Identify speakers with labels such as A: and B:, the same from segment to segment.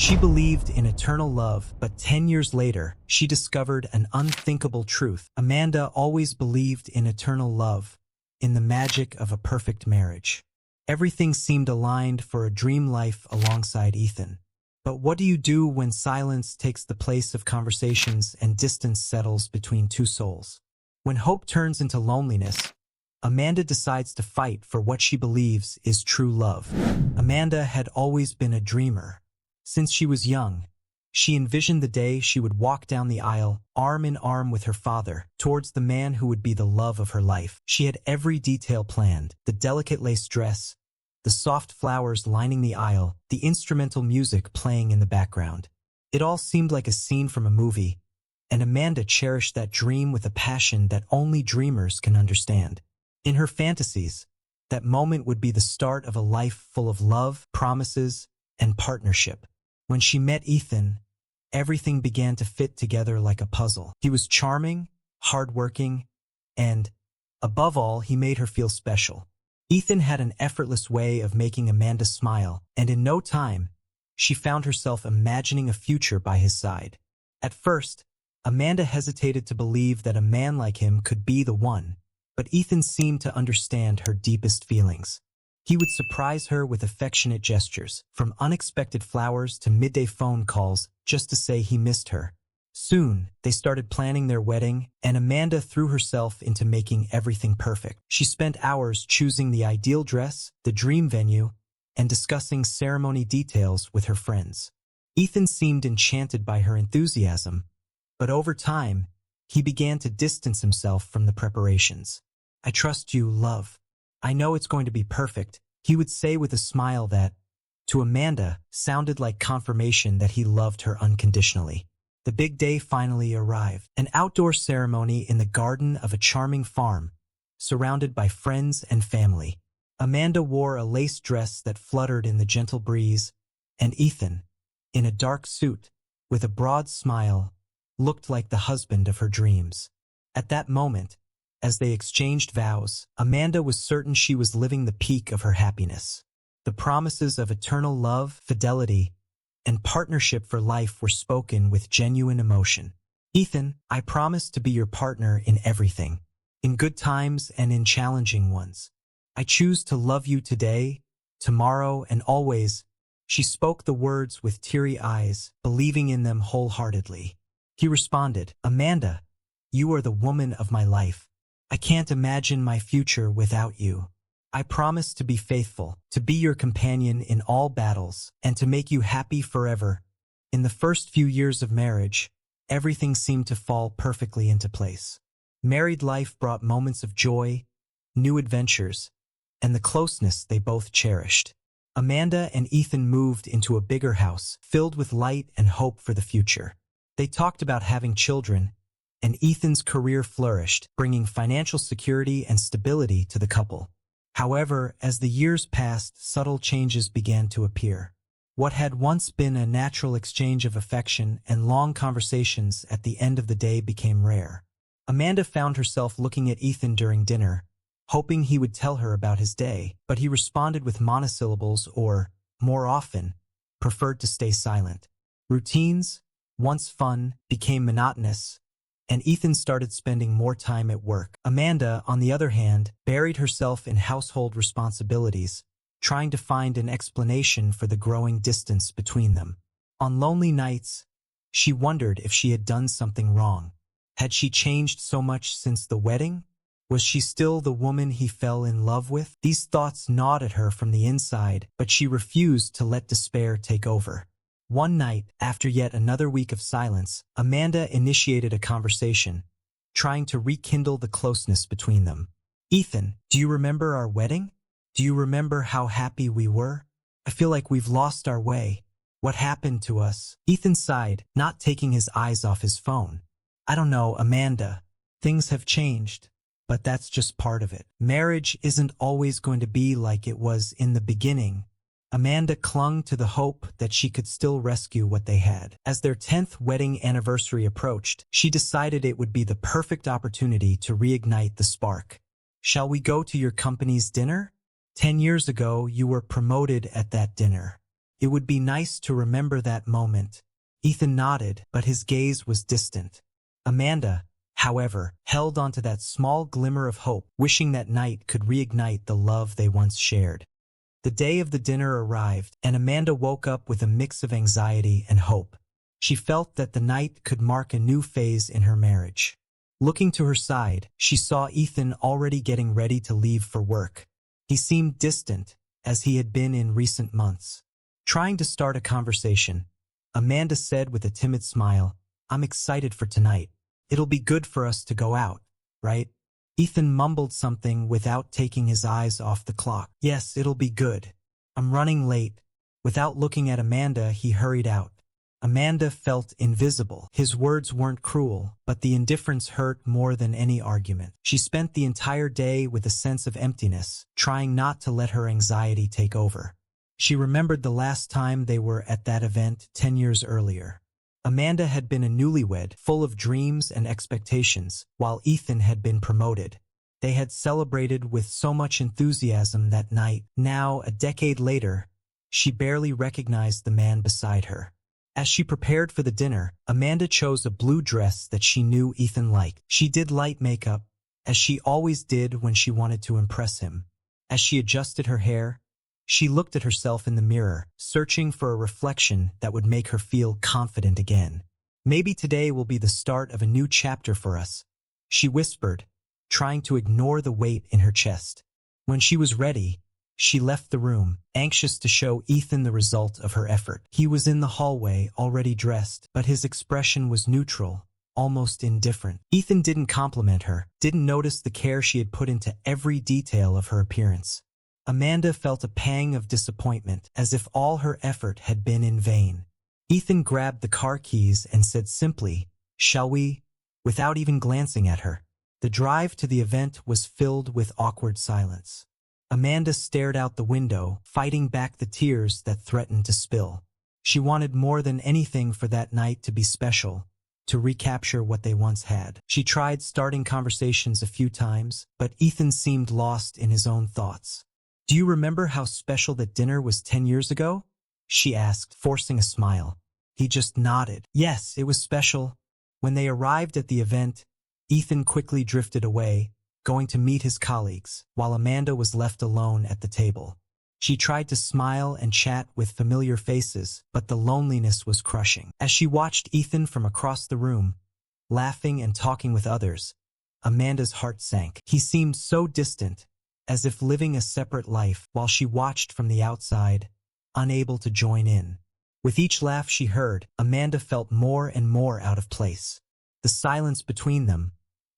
A: She believed in eternal love, but 10 years later, she discovered an unthinkable truth. Amanda always believed in eternal love, in the magic of a perfect marriage. Everything seemed aligned for a dream life alongside Ethan. But what do you do when silence takes the place of conversations and distance settles between two souls? When hope turns into loneliness, Amanda decides to fight for what she believes is true love. Amanda had always been a dreamer. Since she was young, she envisioned the day she would walk down the aisle, arm in arm with her father, towards the man who would be the love of her life. She had every detail planned: the delicate lace dress, the soft flowers lining the aisle, the instrumental music playing in the background. It all seemed like a scene from a movie, and Amanda cherished that dream with a passion that only dreamers can understand. In her fantasies, that moment would be the start of a life full of love, promises, and partnership. When she met Ethan, everything began to fit together like a puzzle. He was charming, hardworking, and, above all, he made her feel special. Ethan had an effortless way of making Amanda smile, and in no time, she found herself imagining a future by his side. At first, Amanda hesitated to believe that a man like him could be the one, but Ethan seemed to understand her deepest feelings. He would surprise her with affectionate gestures, from unexpected flowers to midday phone calls, just to say he missed her. Soon, they started planning their wedding, and Amanda threw herself into making everything perfect. She spent hours choosing the ideal dress, the dream venue, and discussing ceremony details with her friends. Ethan seemed enchanted by her enthusiasm, but over time, he began to distance himself from the preparations. "I trust you, love. I know it's going to be perfect," he would say with a smile that, to Amanda, sounded like confirmation that he loved her unconditionally. The big day finally arrived. An outdoor ceremony in the garden of a charming farm, surrounded by friends and family. Amanda wore a lace dress that fluttered in the gentle breeze, and Ethan, in a dark suit, with a broad smile, looked like the husband of her dreams. At that moment, as they exchanged vows, Amanda was certain she was living the peak of her happiness. The promises of eternal love, fidelity, and partnership for life were spoken with genuine emotion. "Ethan, I promise to be your partner in everything, in good times and in challenging ones. I choose to love you today, tomorrow, and always." She spoke the words with teary eyes, believing in them wholeheartedly. He responded, "Amanda, you are the woman of my life. I can't imagine my future without you. I promise to be faithful, to be your companion in all battles, and to make you happy forever." In the first few years of marriage, everything seemed to fall perfectly into place. Married life brought moments of joy, new adventures, and the closeness they both cherished. Amanda and Ethan moved into a bigger house, filled with light and hope for the future. They talked about having children, and Ethan's career flourished, bringing financial security and stability to the couple. However, as the years passed, subtle changes began to appear. What had once been a natural exchange of affection and long conversations at the end of the day became rare. Amanda found herself looking at Ethan during dinner, hoping he would tell her about his day, but he responded with monosyllables or, more often, preferred to stay silent. Routines, once fun, became monotonous, and Ethan started spending more time at work. Amanda, on the other hand, buried herself in household responsibilities, trying to find an explanation for the growing distance between them. On lonely nights, she wondered if she had done something wrong. Had she changed so much since the wedding? Was she still the woman he fell in love with? These thoughts gnawed at her from the inside, but she refused to let despair take over. One night, after yet another week of silence, Amanda initiated a conversation, trying to rekindle the closeness between them. "Ethan, do you remember our wedding? Do you remember how happy we were? I feel like we've lost our way. What happened to us?" Ethan sighed, not taking his eyes off his phone. "I don't know, Amanda. Things have changed, but that's just part of it. Marriage isn't always going to be like it was in the beginning." Amanda clung to the hope that she could still rescue what they had. As their 10th wedding anniversary approached, she decided it would be the perfect opportunity to reignite the spark. "Shall we go to your company's dinner? 10 years ago, you were promoted at that dinner. It would be nice to remember that moment. Ethan nodded, but his gaze was distant. Amanda, however, held onto that small glimmer of hope, wishing that night could reignite the love they once shared. The day of the dinner arrived, and Amanda woke up with a mix of anxiety and hope. She felt that the night could mark a new phase in her marriage. Looking to her side, she saw Ethan already getting ready to leave for work. He seemed distant, as he had been in recent months. Trying to start a conversation, Amanda said with a timid smile, "I'm excited for tonight. It'll be good for us to go out, right?" Ethan mumbled something without taking his eyes off the clock. "Yes, it'll be good. I'm running late." Without looking at Amanda, he hurried out. Amanda felt invisible. His words weren't cruel, but the indifference hurt more than any argument. She spent the entire day with a sense of emptiness, trying not to let her anxiety take over. She remembered the last time they were at that event 10 years earlier. Amanda had been a newlywed, full of dreams and expectations, while Ethan had been promoted. They had celebrated with so much enthusiasm that night. Now, a decade later, she barely recognized the man beside her. As she prepared for the dinner, Amanda chose a blue dress that she knew Ethan liked. She did light makeup, as she always did when she wanted to impress him. As she adjusted her hair, she looked at herself in the mirror, searching for a reflection that would make her feel confident again. "Maybe today will be the start of a new chapter for us," she whispered, trying to ignore the weight in her chest. When she was ready, she left the room, anxious to show Ethan the result of her effort. He was in the hallway, already dressed, but his expression was neutral, almost indifferent. Ethan didn't compliment her, didn't notice the care she had put into every detail of her appearance. Amanda felt a pang of disappointment, as if all her effort had been in vain. Ethan grabbed the car keys and said simply, "Shall we?" without even glancing at her. The drive to the event was filled with awkward silence. Amanda stared out the window, fighting back the tears that threatened to spill. She wanted more than anything for that night to be special, to recapture what they once had. She tried starting conversations a few times, but Ethan seemed lost in his own thoughts. "Do you remember how special that dinner was 10 years ago?" she asked, forcing a smile. He just nodded. Yes, it was special. When they arrived at the event, Ethan quickly drifted away, going to meet his colleagues, while Amanda was left alone at the table. She tried to smile and chat with familiar faces, but the loneliness was crushing. As she watched Ethan from across the room, laughing and talking with others, Amanda's heart sank. He seemed so distant, as if living a separate life, while she watched from the outside, unable to join in. With each laugh she heard, Amanda felt more and more out of place. The silence between them,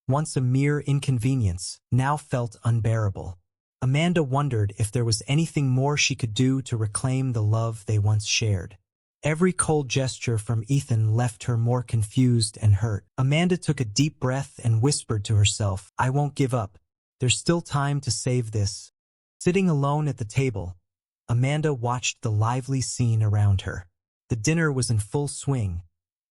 A: once a mere inconvenience, now felt unbearable. Amanda wondered if there was anything more she could do to reclaim the love they once shared. Every cold gesture from Ethan left her more confused and hurt. Amanda took a deep breath and whispered to herself, "I won't give up. There's still time to save this." Sitting alone at the table, Amanda watched the lively scene around her. The dinner was in full swing,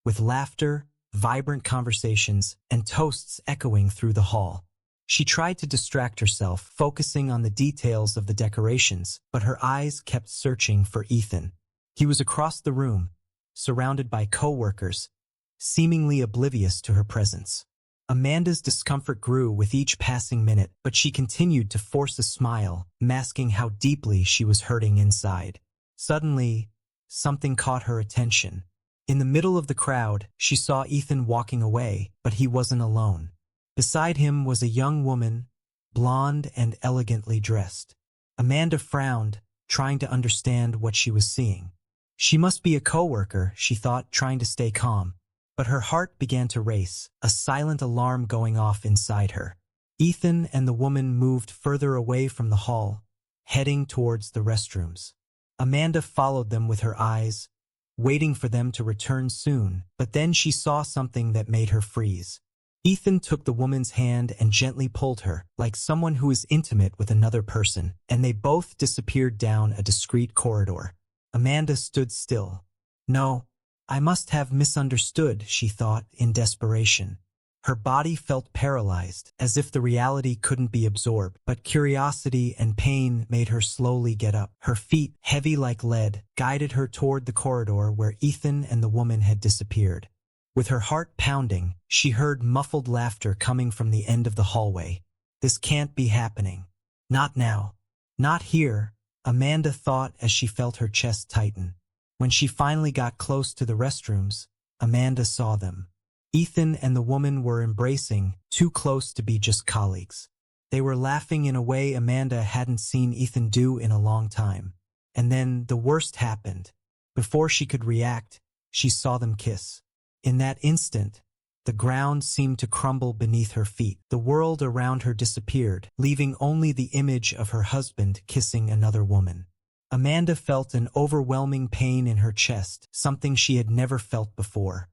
A: with laughter, vibrant conversations, and toasts echoing through the hall. She tried to distract herself, focusing on the details of the decorations, but her eyes kept searching for Ethan. He was across the room, surrounded by co-workers, seemingly oblivious to her presence. Amanda's discomfort grew with each passing minute, but she continued to force a smile, masking how deeply she was hurting inside. Suddenly, something caught her attention. In the middle of the crowd, she saw Ethan walking away, but he wasn't alone. Beside him was a young woman, blonde and elegantly dressed. Amanda frowned, trying to understand what she was seeing. She must be a coworker, she thought, trying to stay calm. But her heart began to race, a silent alarm going off inside her. Ethan and the woman moved further away from the hall, heading towards the restrooms. Amanda followed them with her eyes, waiting for them to return soon, but then she saw something that made her freeze. Ethan took the woman's hand and gently pulled her, like someone who is intimate with another person, and they both disappeared down a discreet corridor. Amanda stood still. "No, I must have misunderstood," she thought in desperation. Her body felt paralyzed, as if the reality couldn't be absorbed, but curiosity and pain made her slowly get up. Her feet, heavy like lead, guided her toward the corridor where Ethan and the woman had disappeared. With her heart pounding, she heard muffled laughter coming from the end of the hallway. This can't be happening. Not now. Not here, Amanda thought as she felt her chest tighten. When she finally got close to the restrooms, Amanda saw them. Ethan and the woman were embracing, too close to be just colleagues. They were laughing in a way Amanda hadn't seen Ethan do in a long time. And then the worst happened. Before she could react, she saw them kiss. In that instant, the ground seemed to crumble beneath her feet. The world around her disappeared, leaving only the image of her husband kissing another woman. Amanda felt an overwhelming pain in her chest, something she had never felt before.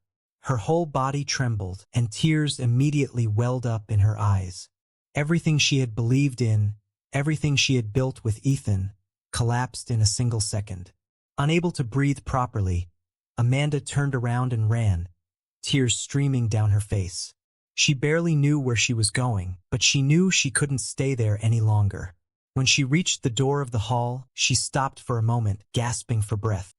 A: Her whole body trembled, and tears immediately welled up in her eyes. Everything she had believed in, everything she had built with Ethan, collapsed in a single second. Unable to breathe properly, Amanda turned around and ran, tears streaming down her face. She barely knew where she was going, but she knew she couldn't stay there any longer. When she reached the door of the hall, she stopped for a moment, gasping for breath.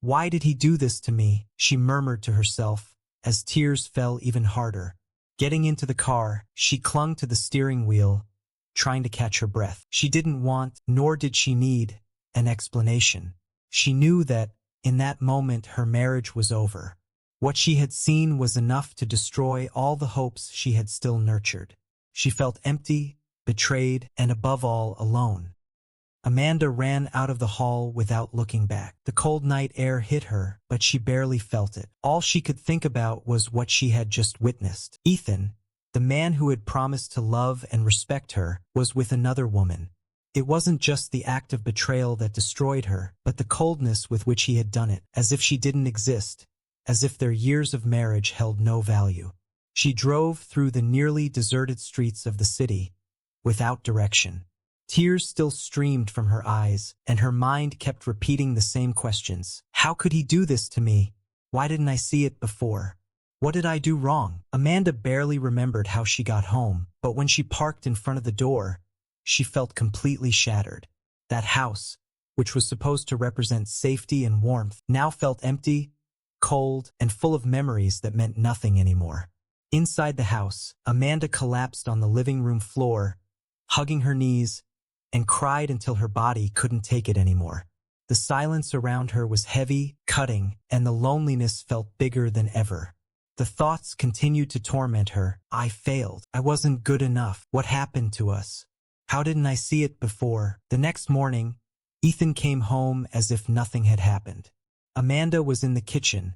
A: Why did he do this to me? She murmured to herself, as tears fell even harder. Getting into the car, she clung to the steering wheel, trying to catch her breath. She didn't want, nor did she need, an explanation. She knew that, in that moment, her marriage was over. What she had seen was enough to destroy all the hopes she had still nurtured. She felt empty, betrayed, and above all, alone. Amanda ran out of the hall without looking back. The cold night air hit her, but she barely felt it. All she could think about was what she had just witnessed. Ethan, the man who had promised to love and respect her, was with another woman. It wasn't just the act of betrayal that destroyed her, but the coldness with which he had done it, as if she didn't exist, as if their years of marriage held no value. She drove through the nearly deserted streets of the city, without direction. Tears still streamed from her eyes, and her mind kept repeating the same questions. How could he do this to me? Why didn't I see it before? What did I do wrong? Amanda barely remembered how she got home, but when she parked in front of the door, she felt completely shattered. That house, which was supposed to represent safety and warmth, now felt empty, cold, and full of memories that meant nothing anymore. Inside the house, Amanda collapsed on the living room floor, hugging her knees, and cried until her body couldn't take it anymore. The silence around her was heavy, cutting, and the loneliness felt bigger than ever. The thoughts continued to torment her. I failed. I wasn't good enough. What happened to us? How didn't I see it before? The next morning, Ethan came home as if nothing had happened. Amanda was in the kitchen,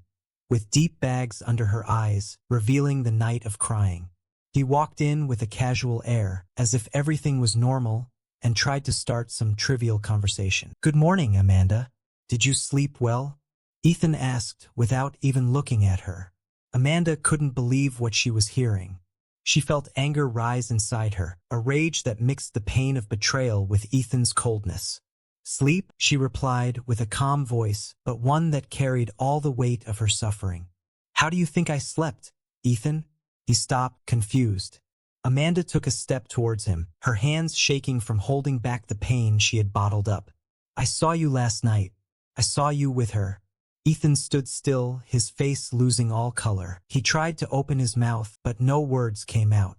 A: with deep bags under her eyes, revealing the night of crying. He walked in with a casual air, as if everything was normal, and tried to start some trivial conversation. Good morning, Amanda. Did you sleep well? Ethan asked without even looking at her. Amanda couldn't believe what she was hearing. She felt anger rise inside her, a rage that mixed the pain of betrayal with Ethan's coldness. Sleep, she replied with a calm voice, but one that carried all the weight of her suffering. How do you think I slept, Ethan? He stopped, confused. Amanda took a step towards him, her hands shaking from holding back the pain she had bottled up. I saw you last night. I saw you with her. Ethan stood still, his face losing all color. He tried to open his mouth, but no words came out.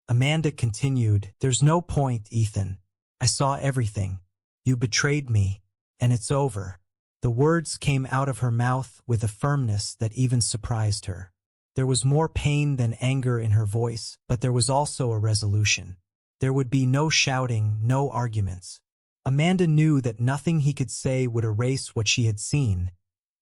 A: Amanda continued, There's no point, Ethan. I saw everything. You betrayed me, and it's over. The words came out of her mouth with a firmness that even surprised her. There was more pain than anger in her voice, but there was also a resolution. There would be no shouting, no arguments. Amanda knew that nothing he could say would erase what she had seen,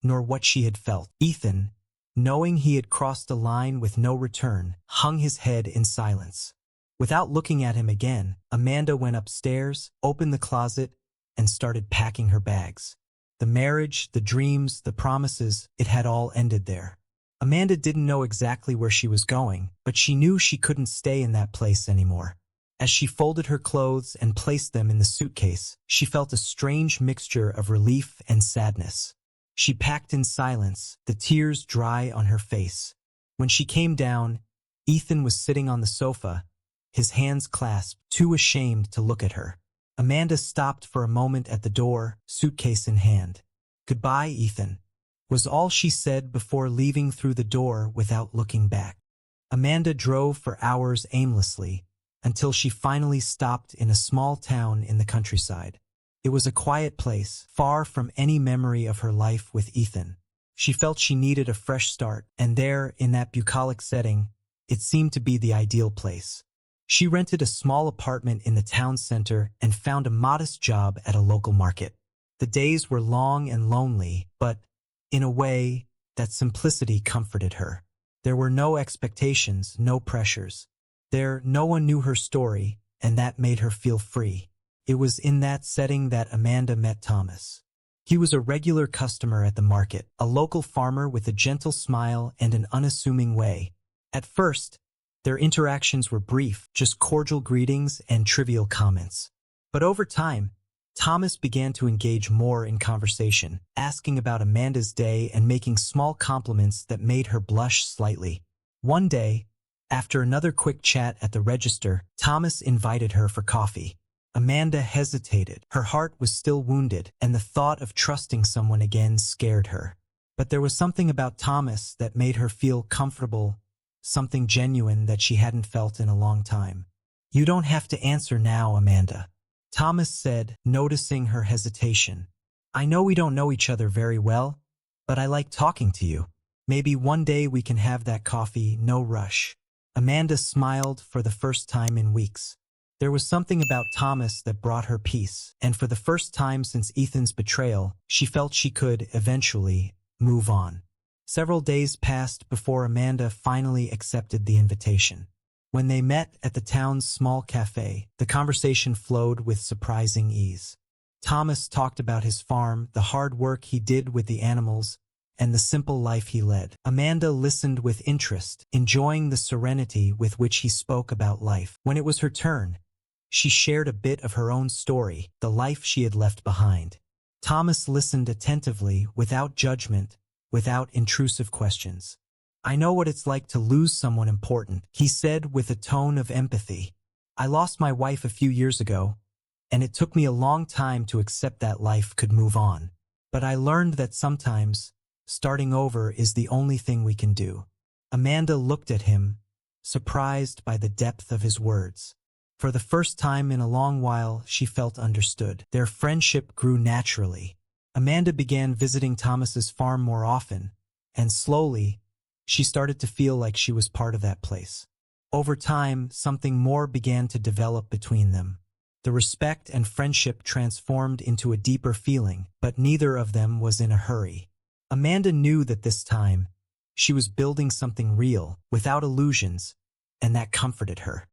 A: nor what she had felt. Ethan, knowing he had crossed a line with no return, hung his head in silence. Without looking at him again, Amanda went upstairs, opened the closet, and started packing her bags. The marriage, the dreams, the promises, it had all ended there. Amanda didn't know exactly where she was going, but she knew she couldn't stay in that place anymore. As she folded her clothes and placed them in the suitcase, she felt a strange mixture of relief and sadness. She packed in silence, the tears dry on her face. When she came down, Ethan was sitting on the sofa, his hands clasped, too ashamed to look at her. Amanda stopped for a moment at the door, suitcase in hand. "Goodbye, Ethan," was all she said before leaving through the door without looking back. Amanda drove for hours aimlessly, until she finally stopped in a small town in the countryside. It was a quiet place, far from any memory of her life with Ethan. She felt she needed a fresh start, and there, in that bucolic setting, it seemed to be the ideal place. She rented a small apartment in the town center and found a modest job at a local market. The days were long and lonely, but, in a way, that simplicity comforted her. There were no expectations, no pressures. No one knew her story, and that made her feel free. It was in that setting that Amanda met Thomas. He was a regular customer at the market, a local farmer with a gentle smile and an unassuming way. At first, their interactions were brief, just cordial greetings and trivial comments. But over time, Thomas began to engage more in conversation, asking about Amanda's day and making small compliments that made her blush slightly. One day, after another quick chat at the register, Thomas invited her for coffee. Amanda hesitated. Her heart was still wounded, and the thought of trusting someone again scared her. But there was something about Thomas that made her feel comfortable, something genuine that she hadn't felt in a long time. "You don't have to answer now, Amanda," Thomas said, noticing her hesitation. "I know we don't know each other very well, but I like talking to you. Maybe one day we can have that coffee, no rush." Amanda smiled for the first time in weeks. There was something about Thomas that brought her peace, and for the first time since Ethan's betrayal, she felt she could, eventually, move on. Several days passed before Amanda finally accepted the invitation. When they met at the town's small cafe, the conversation flowed with surprising ease. Thomas talked about his farm, the hard work he did with the animals, and the simple life he led. Amanda listened with interest, enjoying the serenity with which he spoke about life. When it was her turn, she shared a bit of her own story, the life she had left behind. Thomas listened attentively, without judgment, without intrusive questions. "I know what it's like to lose someone important," he said with a tone of empathy. "I lost my wife a few years ago, and it took me a long time to accept that life could move on. But I learned that sometimes, starting over is the only thing we can do." Amanda looked at him, surprised by the depth of his words. For the first time in a long while, she felt understood. Their friendship grew naturally. Amanda began visiting Thomas's farm more often, and slowly, she started to feel like she was part of that place. Over time, something more began to develop between them. The respect and friendship transformed into a deeper feeling, but neither of them was in a hurry. Amanda knew that this time, she was building something real, without illusions, and that comforted her.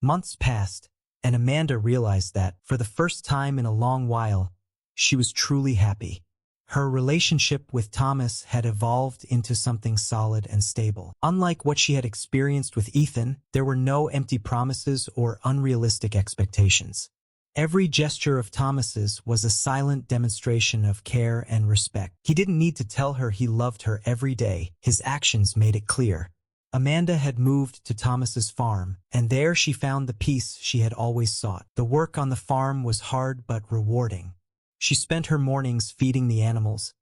A: Months passed, and Amanda realized that, for the first time in a long while, she was truly happy. Her relationship with Thomas had evolved into something solid and stable. Unlike what she had experienced with Ethan, there were no empty promises or unrealistic expectations. Every gesture of Thomas's was a silent demonstration of care and respect. He didn't need to tell her he loved her every day. His actions made it clear. Amanda had moved to Thomas's farm, and there she found the peace she had always sought. The work on the farm was hard but rewarding. She spent her mornings feeding the animals,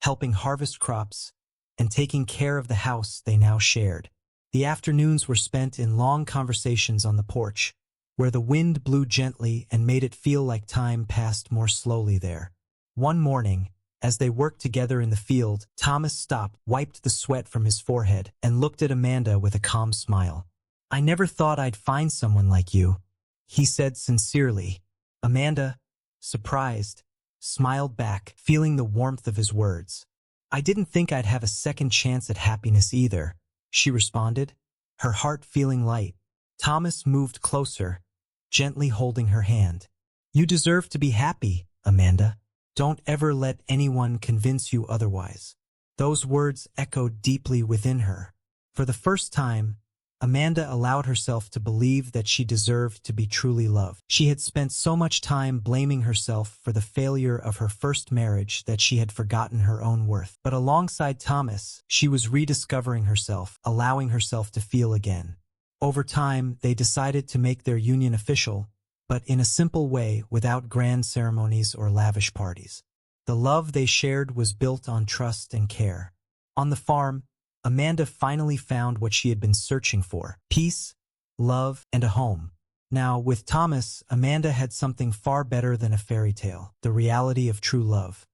A: helping harvest crops, and taking care of the house they now shared. The afternoons were spent in long conversations on the porch, where the wind blew gently and made it feel like time passed more slowly there. One morning, as they worked together in the field, Thomas stopped, wiped the sweat from his forehead, and looked at Amanda with a calm smile. "I never thought I'd find someone like you," he said sincerely. Amanda, surprised, smiled back, feeling the warmth of his words. "I didn't think I'd have a second chance at happiness either," she responded, her heart feeling light. Thomas moved closer, gently holding her hand. "You deserve to be happy, Amanda. Don't ever let anyone convince you otherwise." Those words echoed deeply within her. For the first time, Amanda allowed herself to believe that she deserved to be truly loved. She had spent so much time blaming herself for the failure of her first marriage that she had forgotten her own worth. But alongside Thomas, she was rediscovering herself, allowing herself to feel again. Over time, they decided to make their union official, but in a simple way without grand ceremonies or lavish parties. The love they shared was built on trust and care. On the farm, Amanda finally found what she had been searching for: peace, love, and a home. Now, with Thomas, Amanda had something far better than a fairy tale: the reality of true love.